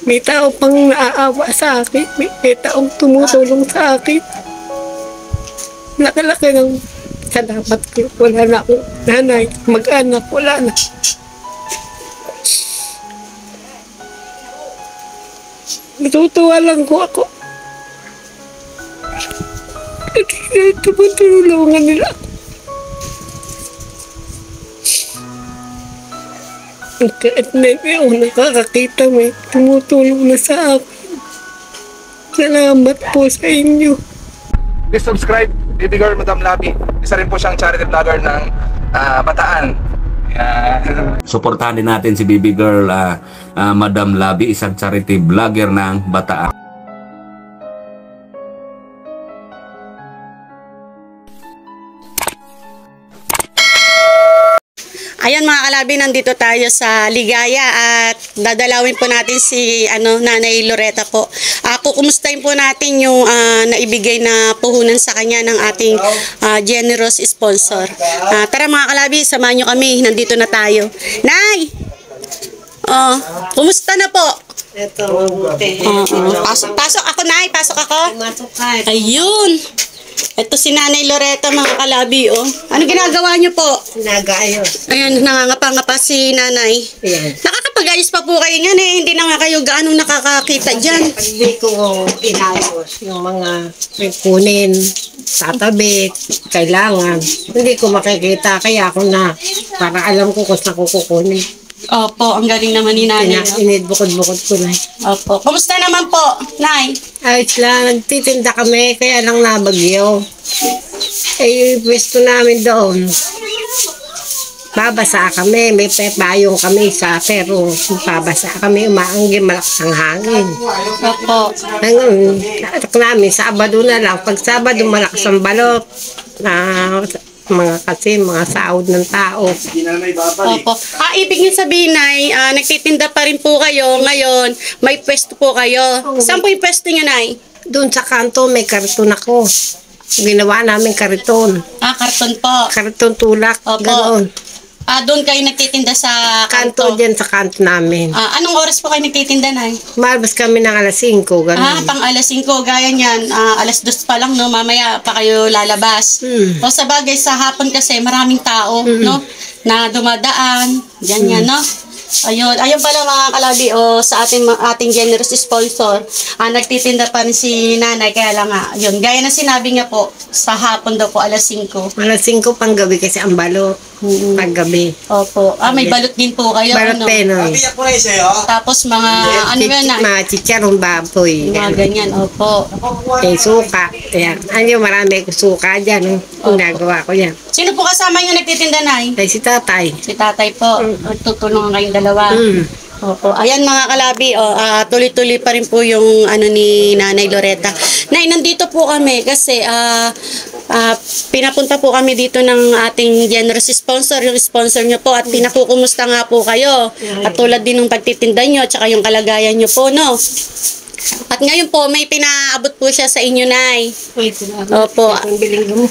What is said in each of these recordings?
May tao pang naaawa sa akin. May taong tumutulong sa akin. Laki-laki ng salamat ko. Wala na akong nanay, mag-anak, wala na. Natutuwa lang ko ako. Tumutulungan nila ako. Kahit na ako nakakakita, may tumutulong na sa akin. Salamat po sa inyo. Please subscribe, Baby Girl Madam Labi. Isa rin po siyang charity vlogger ng Bataan. Yan. Suportahan din natin si Baby Girl Madam Labi, isang charity vlogger ng Bataan. Ayan mga kalabi, nandito tayo sa Ligaya at dadalawin po natin si Nanay Loretta po. Kukumustahin po natin yung naibigay na puhunan sa kanya ng ating generous sponsor. Tara mga kalabi, samahan nyo kami. Nandito na tayo. Nay! Kumusta na po? Ito, mabuti. Pasok ako, Nay. Pasok ako. Masok ka. Ayun. Ito si Nanay Loretta mga kalabi, oh. Ano ginagawa niyo po? Nag-ayos. Ayan, nangangapa-ngapa si Nanay. Ayan. Nakakapag-ayos pa po kayo nga eh. Hindi na nga kayo gaano nakakakita dyan. Hindi ko inayos yung mga kunin, tatabi, kailangan. Hindi ko makikita, kaya ako na, para alam ko kung saan ko kukunin. Opo, ang galing naman ni Nanay. No? Inidbukod-bukod ko na. Opo. Kumusta naman po, Nay? Ayos lang, nagtitinda kami, kaya lang nabagyo. Eh, yung pwesto namin doon, babasa kami, may payong kami sa pero babasa kami, umaanggi, malakas ang hangin. Opo. Hanggang, natak namin, Sabado na lang. Pag Sabado, malakas ang balot. Mga sahod ng tao. Opo. Ibig niyo sabihin, Nay, nagtitinda pa rin po kayo. Ngayon, may pwesto po kayo. Saan po yung pwesto niyo, Nay? Doon sa kanto, may karton ako. Ginawa namin karton. Karton po. Karton tulak, Opo. ganoon. Doon kayo nagtitinda sa Kanto dyan sa kanto namin. Anong oras po kayo nagtitinda, Nay? Malabas kami ng alas 5, ganoon. Pang alas 5, gaya niyan. Alas 2 pa lang, no? Mamaya pa kayo lalabas. O sa bagay, sa hapon kasi maraming tao, no? Na dumadaan. Ganyan, no? Ayun pala mga kalabi, sa ating generous sponsor, nagtitinda pa rin si Nanay, kaya lang yun. Gaya na sinabi niya po, sa hapon daw po, alas 5. Alas 5 pang gabi kasi ang balot. Pag gabi. Opo. May balot din po kayo, Balot ano? penoy. Tapos mga, ano yan, Nay? Mga chicharong baboy. Mga ganyan, opo. Suka. Ayan. Marami ko suka dyan. Ginagawa ko yan. Sino po kasama yung nagtitinda, Nay? Ay, si tatay. Si tatay po. Tutulungan kayong dalawa. Opo. Ayan mga kalabi, tuloy-tuloy pa rin po yung ni Nanay Loretta. Nay, nandito po kami kasi pinapunta po kami dito ng ating generous sponsor, yung sponsor nyo po, at pinakukumusta nga po kayo. At tulad din ng pagtitinda nyo, at saka yung kalagayan nyo po, no? At ngayon po, may pinaabot po siya sa inyo, Nay. Opo. Pambiling gamot.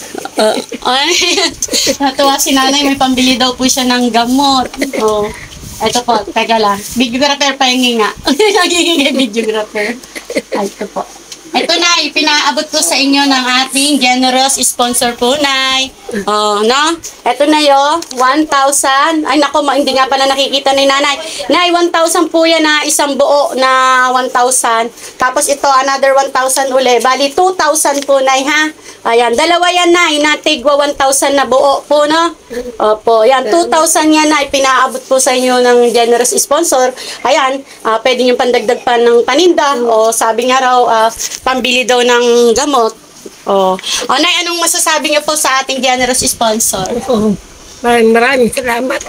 Natuwa si Nanay, may pambili daw po siya ng gamot. Ito po, teka lang. Videographer pa yung nga. Nagiging videographer. Ito po. Ito, Nay, pinaabot ko sa inyo ng ating generous sponsor po, Nay. No? Ito na yo, 1,000. Ay, naku, hindi nga pala nakikita ni Nanay. Nay, 1,000 po yan na isang buo na 1,000. Tapos ito, another 1,000 uli. Bali, 2,000 po, Nay, ha? Ayan, dalawa yan, Nay, na tigwa 1,000 na buo po, no? Opo, yan, 2,000 yan, Nay, pinaabot po sa inyo ng generous sponsor. Ayan, pwede nyo pandagdag pa ng paninda. O sabi nga raw, pambili daw ng gamot. Nay, anong masasabi niyo po sa ating generous sponsor? Maraming salamat.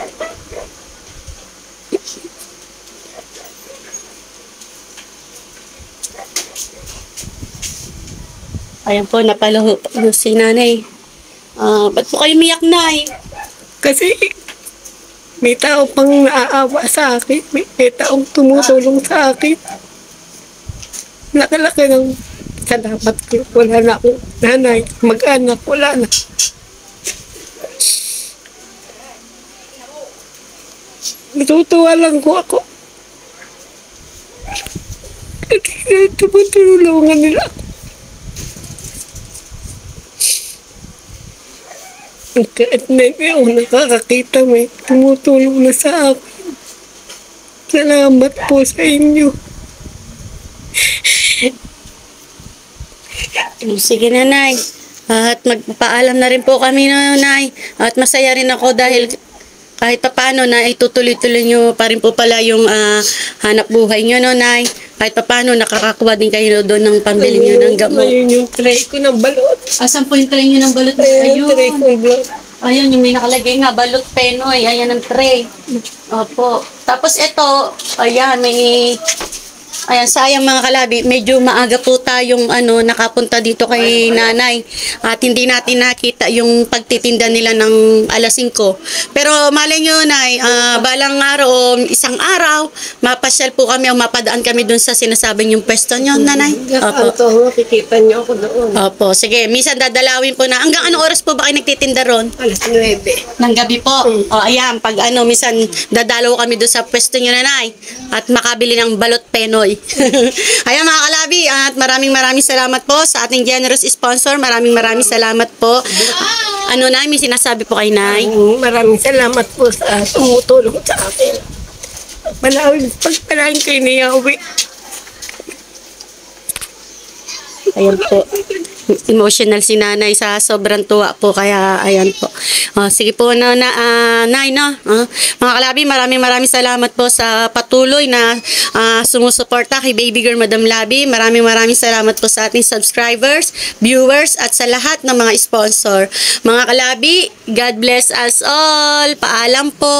Ayan po, napalaho si Nanay. Ba't po kayo miyak, Nay? Kasi may tao pang naaawa sa akin. May taong tumutulong sa akin. Laki-laki ng salamat ko. Wala na akong nanay, mag-anak, wala na. Natutuwa lang ko ako. Tumutulungan nila. Kahit na hindi ako nakakakita, may tumutulong na sa akin. Salamat po sa inyo. Sige na, Nay. At magpapaalam na rin po kami na, Nay. At masaya rin ako dahil kahit paano na itutuloy-tuloy nyo pa rin po pala yung hanap buhay nyo, no, Nay. Kahit paano nakakakuha din kayo doon ng pambili nyo ng gamot. Ayun yung tray ko ng balot. Asan po yung tray nyo ng balot? Ayun yung tray ko ng balot. Ayun, yung may nakalagay nga, balot penoy. Ayan ang tray. Opo. Tapos ito, ayan, may... Ayan, sayang mga kalabi, medyo maaga po tayong nakapunta dito kay nanay. At hindi natin nakita yung pagtitinda nila ng alas 5. Pero malay nyo, Nay, balang araw o isang araw, mapasyal po kami o mapadaan kami dun sa sinasabing yung pwesto nyo, Nanay. Opo. Opo, makikita niyo ako doon. Opo, sige. Minsan dadalawin po na. Hanggang anong oras po ba kayo nagtitinda ron? Alas 9. Ng gabi po. O, ayan, pag minsan dadalaw kami doon sa pwesto nyo, Nanay. At makabili ng balot penoy. Ayan mga kalabi, at maraming salamat po sa ating generous sponsor. Maraming salamat po. Nay, may sinasabi po kay Nay? Maraming salamat po sa tumutulong sa akin. Pagpalain kayo ni Yahweh. Ayan po. Emotional si nanay sa sobrang tuwa po. Kaya, ayan po. Sige po, Nay, no? Mga kalabi, maraming salamat po sa patuloy na sumusuporta kay Baby Girl Madam Labi. Maraming salamat po sa ating subscribers, viewers, at sa lahat ng mga sponsor. Mga kalabi, God bless us all. Paalam po.